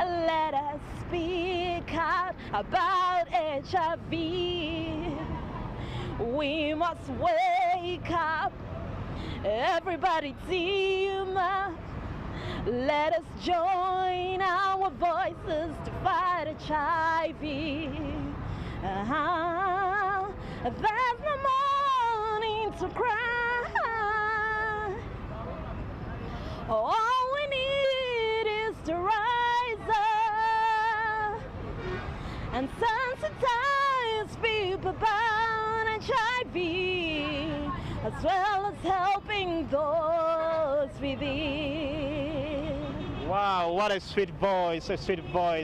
Let us speak out about HIV. We must wake up, everybody team up. Let us join our voices to fight HIV. There's no morning to cry. All we need is to rise up and sensitize people about HIV, as well as helping those within. Wow, what a sweet voice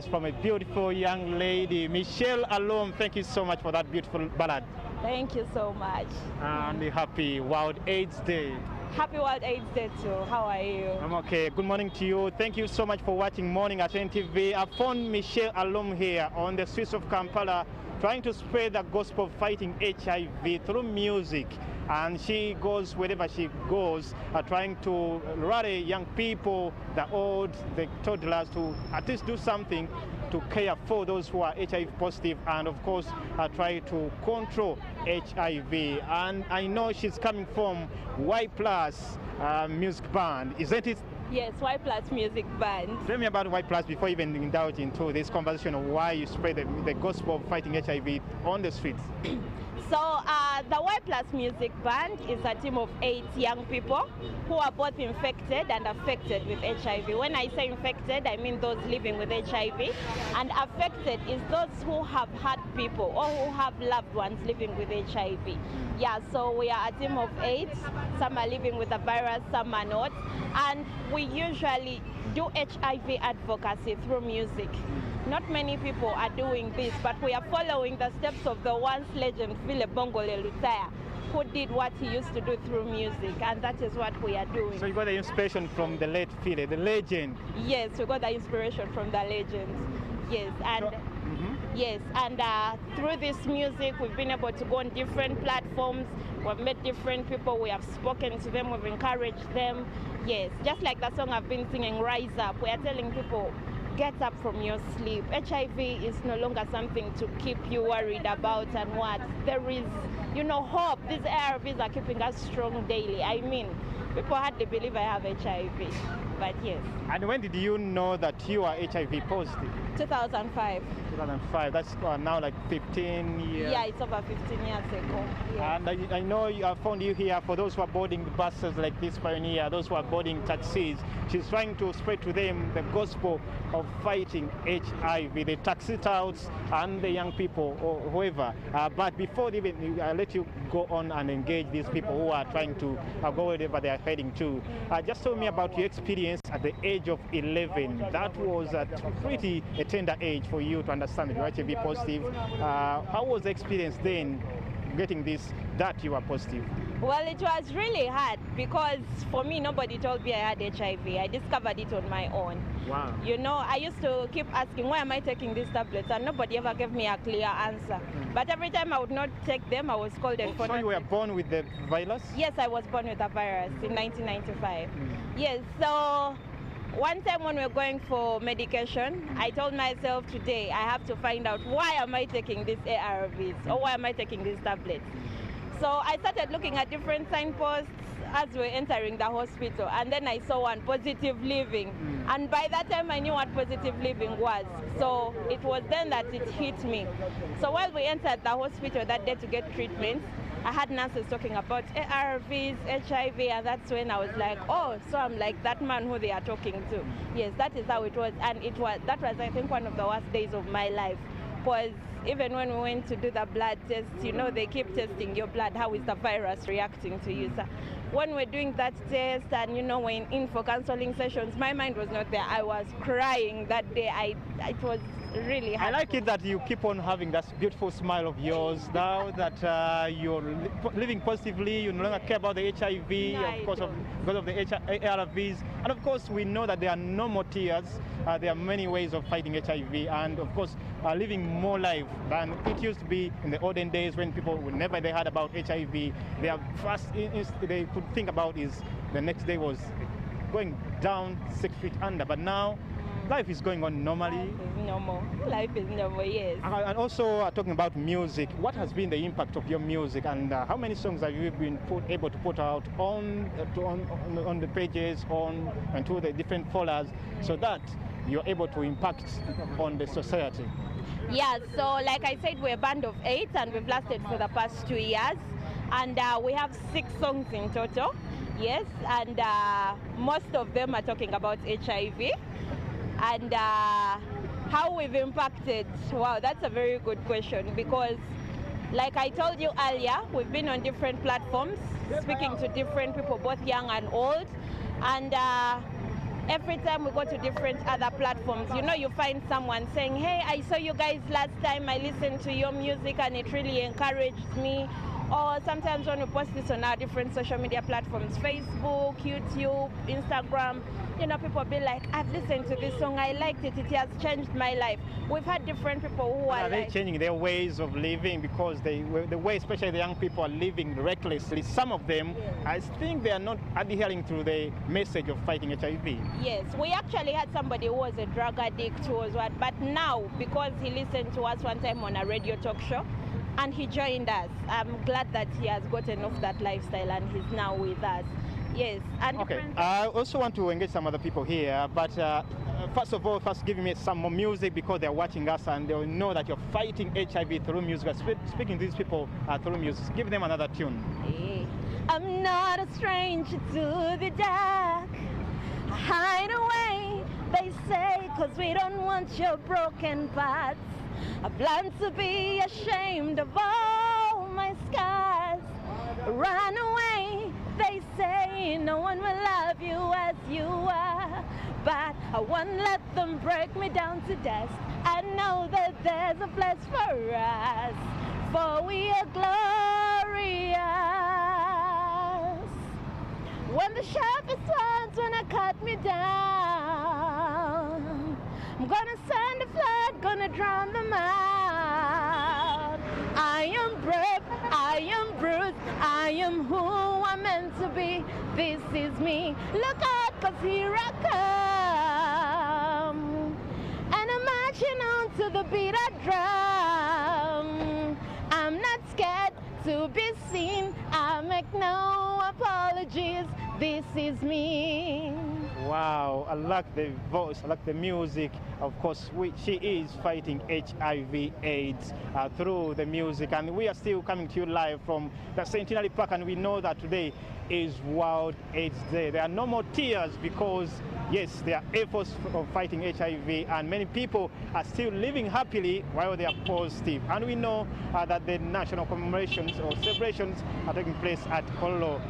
from a beautiful young lady. Michelle Alom, thank you so much for that beautiful ballad. Thank you so much. And happy World AIDS Day. Happy World AIDS Day too. How are you? I'm okay. Good morning to you. Thank you so much for watching Morning at NTV. I found Michelle Alom here on the streets of Kampala trying to spread the gospel of fighting HIV through music. And she goes wherever she goes, trying to rally young people, the old, the toddlers, to at least do something to care for those who are HIV positive, and of course try to control HIV. And I know she's coming from Y Plus music band, isn't it? Yes, Y Plus music band. Tell me about Y Plus before even indulge into this conversation of why you spread the gospel of fighting HIV on the streets. So the Y Plus music band is a team of 8 young people who are both infected and affected with HIV. When I say infected, I mean those living with HIV, and affected is those who have had people or who have loved ones living with HIV. Yeah, so we are a team of 8. Some are living with the virus, some are not, and we usually do HIV advocacy through music. Not many people are doing this, but we are following the steps of the once legend Philip Bongole Lutaya, who did what he used to do through music, and that is what we are doing. So you got the inspiration from the late Philip, the legend. Yes, we got the inspiration from the legends. Yes, and yes, and through this music, we've been able to go on different platforms. We've met different people. We have spoken to them. We've encouraged them. Yes, just like the song I've been singing, "Rise Up." We are telling people, get up from your sleep. HIV is no longer something to keep you worried about, and what there is, hope. These ARVs are keeping us strong daily. I mean, people hardly believe I have HIV, but yes. And when did you know that you are HIV positive? 2005. 2005. That's now like 15 years. Yeah, it's over 15 years ago. Yes. And I know I found you here for those who are boarding the buses like this Pioneer, those who are boarding taxis. She's trying to spread to them the gospel of fighting HIV, the taxi touts and the young people or whoever. But before even I let you go on and engage these people who are trying to go wherever they are heading to, just tell me about your experience at the age of 11. That was a pretty tender age for you to understand that you're HIV positive. How was the experience then getting that you are positive? Well, it was really hard because for me, nobody told me I had HIV. I discovered it on my own. Wow. I used to keep asking, why am I taking these tablets? And nobody ever gave me a clear answer. But every time I would not take them, I was called a So you were born with the virus? Yes, I was born with the virus in 1995. Yes, so one time when we were going for medication, I told myself today I have to find out why am I taking these ARVs or why am I taking these tablets. So I started looking at different signposts as we were entering the hospital, and then I saw one, positive living. And by that time I knew what positive living was. So it was then that it hit me. So while we entered the hospital that day to get treatment, I had nurses talking about ARVs, HIV, and that's when I was like, oh, so I'm like that man who they are talking to. Yes, that is how it was. And that was, I think, one of the worst days of my life. Because even when we went to do the blood test, they keep testing your blood. How is the virus reacting to you? So when we're doing that test and, we're in for counseling sessions, my mind was not there. I was crying that day. It was really hard. I like it that you keep on having that beautiful smile of yours now that you're living positively. You no longer care about the HIV, because of the ARVs. And of course, we know that there are no more tears. There are many ways of fighting HIV, and of course, living more life than it used to be in the olden days when people whenever they heard about HIV, their first they could think about is the next day was going down 6 feet under. But now life is going on normally. Life is normal. Life is normal, yes. And also talking about music, what has been the impact of your music, and how many songs have you been able to put out on the pages, and to the different followers, so that you're able to impact on the society? Yeah, so like I said, we're a band of 8 and we've lasted for the past 2 years, and we have 6 songs in total. Yes, and most of them are talking about HIV. And how we've impacted, wow, that's a very good question, because like I told you earlier, we've been on different platforms, speaking to different people, both young and old, and every time we go to different other platforms, you know, you find someone saying, hey, I saw you guys last time, I listened to your music and it really encouraged me. Or sometimes when we post this on our different social media platforms, Facebook, YouTube, Instagram, you know, people be like, I've listened to this song, I liked it, it has changed my life. We've had different people who are they changing their ways of living, because the way, especially the young people, are living recklessly. Some of them, I think they are not adhering to the message of fighting HIV. Yes, we actually had somebody who was a drug addict, who was what, but now, because he listened to us one time on a radio talk show, and he joined us. I'm glad that he has gotten off that lifestyle and he's now with us. Yes. And okay. I also want to engage some other people here, but first of all, give me some more music, because they're watching us and they'll know that you're fighting HIV through music. Speaking to these people through music, give them another tune. Hey. I'm not a stranger to the dark. Hide away, they say, 'cause we don't want your broken parts. I've learned to be ashamed of all my scars. Run away, they say, no one will love you as you are. But I won't let them break me down to dust. I know that there's a place for us, for we are glorious. When the sharpest ones wanna cut me down, I'm gonna send a flood, gonna drown them out. I am brave, I am bruised, I am who I'm meant to be. This is me, look out, 'cause here I come. And I'm marching on to the beat of drum. I'm not scared to be seen, I make no apologies. This is me. Wow, I like the voice, I like the music. Of course, she is fighting HIV AIDS through the music, and we are still coming to you live from the Centenary Park, and we know that today is World AIDS Day. There are no more tears, because yes, there are efforts of fighting HIV, and many people are still living happily while they are positive. And we know that the national commemorations or celebrations are taking place at Kololo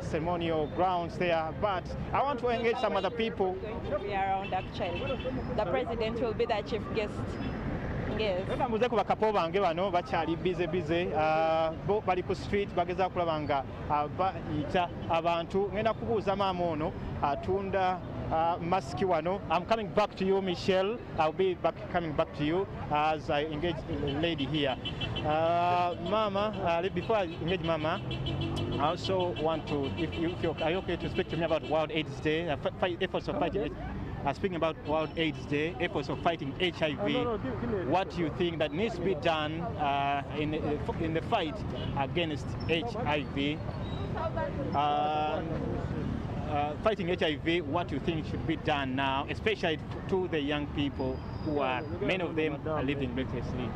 ceremonial grounds there, but I want to engage some other people. Going to be around, actually. The president will be the chief guest. Yes. Muze ku bakapo bange bano bakyali bize bo bali ku street bageza kulaba nga bayita abantu. Ngenda kubuuza maama ono atunda masiki wano. I'm coming back to you, Michelle. I'll be coming back to you as I engage the lady here. Mama, before I engage Mama, I also want to, are you okay to speak to me about World AIDS Day, efforts of fighting AIDS? Speaking about World AIDS Day, efforts of fighting HIV, what do you think that needs to be done in the fight against HIV? Fighting HIV, what do you think should be done now, especially to the young people who are, many of them are living recklessly?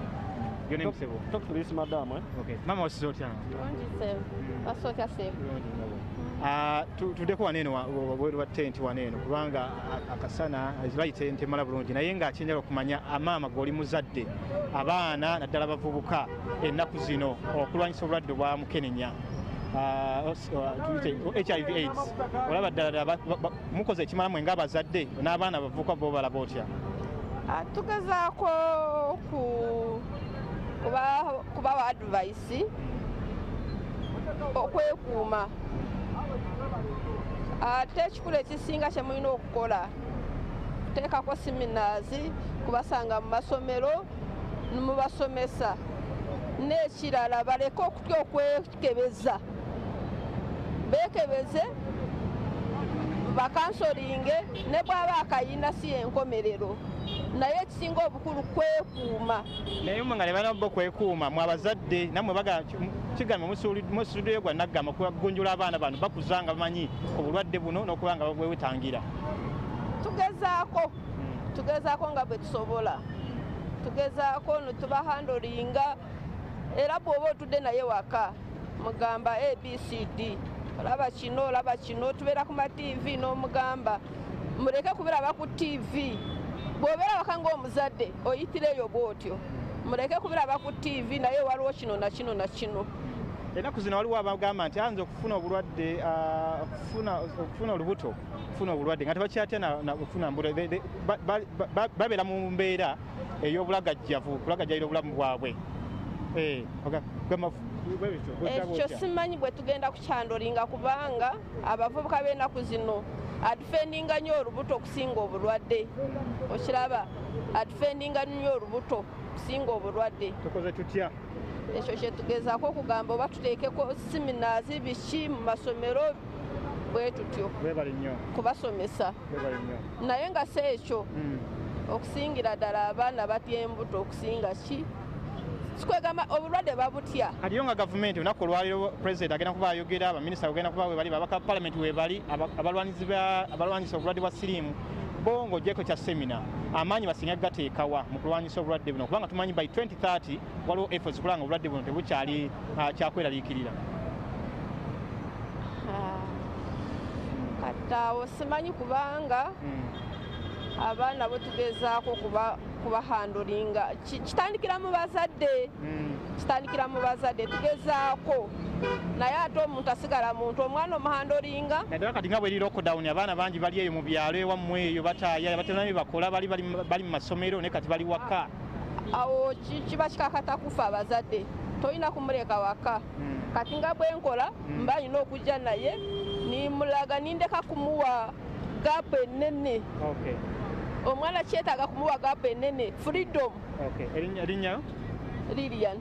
Your name is Sebo? Talk to this madam, eh? Okay. Mama was Zotiana. Tuddeko waneeno wabweru wa ttenti waneeno, kubanga akasana azirayite ntemala bulungi, naye ng'akyenjala okumanya amaama g'oli muzadde, abaana naddala abavubuka ennaku zino okulwanyisa obulwadde bwa mukenenya HIV AIDS, olaba ddala mukoze ekimala mwe ng'abazadde n'abaana abavubuka bo balaba otya? Tugezaako kubawa advice okwekuuma, ate ekikulu ekisinga kye mulina okukola teekako seminaazi kubasanga mu masomero nemubasomesa, n'ekirala baleke okwekebeza, beekebeze bakansolinge ne bw'aba akayinda si enkomerero naye ekisinga obukulu kwekuuma. naye mwe nga ne bana bo kwekuuma mwe abazadde nammwe kigambe musuudiyo gwa naggamba kugunjula abaana bano bakuzanga bamanyi obulwadde buno n'okuba nga bwewetangira. tugezaako nga bwe tusobola, tugezaako netubahandolinga era bw'oba otudde naye waka mugamba ABCD olaba kino tubeera ku ma TV n'omugamba muleke kubeera ku TV. Bw'obeera waka ng'omuzadde oyitireyo bw'otyo muleke kubeera ku TV naye waliwo kino na kino. Ennaku zino waliwo abagamba nti ayinza okufuna obulwadde okufuna olubuto okufuna obulwadde nga tebakyatya okufuna babeera mu mbeera ey'obulagajjavu kulagajjalira obulamu bwabwe. Ekyo simanyi bwe tugenda kukyandolinga kubanga abavubuka b'ennaku zino adifendinga nnyo olubuto okusinga obulwadde. Okiraba adifendinga nnyo olubuto okusinga obulwadde. Tukoze tutya? Ekyo kye tugezaako okugamba oba tuteekeko seminaazi biki mu masomero bwe tutyo kubasomesa naye nga si ekyo okusingira ddala abaana batya embuto okusinga kikwegamba obulwadde babutya. Katiyo nga gavumenti olunaku olwaliro pulezidenti agenda kuba ayogera, abaminisita bagenda kuba webali, ababaka palamenti webali, abalwanyisa obulwadde bwa siriimu bo ng'oggyeko kya semina amaanyi basinga gateekawa mu kulwanyisa obulwadde buno kubanga tumanyi by 2030 waliwo efforts kulanga obulwadde buno tebukyali kyakweraliikirira. Kati awo simanyi kubanga abaana bo tugezaako kubahandolinga kitandikira mu bazadde tugezaako naye ate omuntu asigala muntu omwana omuhandolinga. Naddala kati nga bweri lockdown abaana bangi bali eyo mu byalo ewammwe eyo bataaya batenaye bakola bali mu masomero naye kati bali waka. Awo kiba kikakata kufa abazadde tolina kumuleka waka. Kati nga bwe nkola mba nina okujja naye nimulaga nindeka kumuwa gaapu ennene. Omwana kyetaaga kumuwa gaapu ennene freedom. Erinnya Lilian.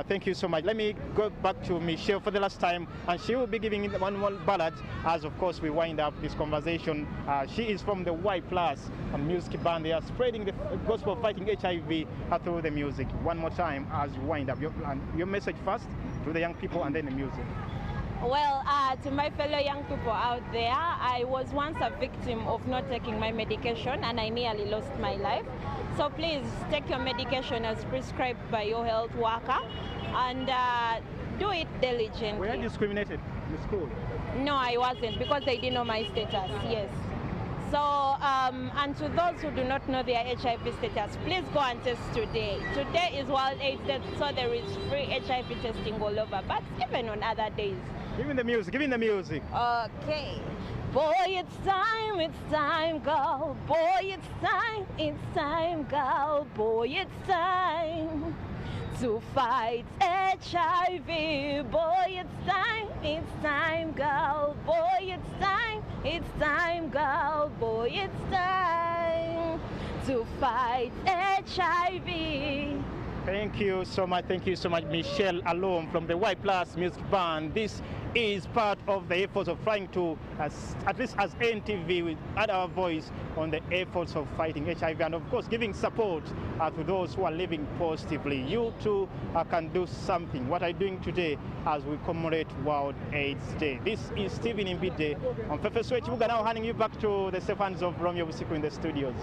Thank you so much. Let me go back to Michelle for the last time, and she will be giving one more ballad as, of course, we wind up this conversation. She is from the Y Plus music band. They are spreading the gospel fighting HIV through the music. One more time as you wind up. Your message first to the young people and then the music. Well, to my fellow young people out there, I was once a victim of not taking my medication and I nearly lost my life. So please take your medication as prescribed by your health worker and do it diligently. Were you discriminated in school? No, I wasn't because they didn't know my status, yes. So, and to those who do not know their HIV status, please go and test today. Today is World AIDS Day, so there is free HIV testing all over, but even on other days. Give me the music, give me the music. Okay. Boy, it's time, girl. Boy, it's time, girl. Boy, it's time to fight HIV. Boy, it's time, girl. Boy, it's time, girl. Boy, it's time to fight HIV. Thank you so much, Michelle Alom from the Y Plus Music Band. This is part of the efforts of trying to, at least as NTV, we add our voice on the efforts of fighting HIV and, of course, giving support to those who are living positively. You too can do something. What are you doing today as we commemorate World AIDS Day? This is Stephen Imbide on Fefe Switch. We're now handing you back to the safe hands of Romeo Busiku in the studios.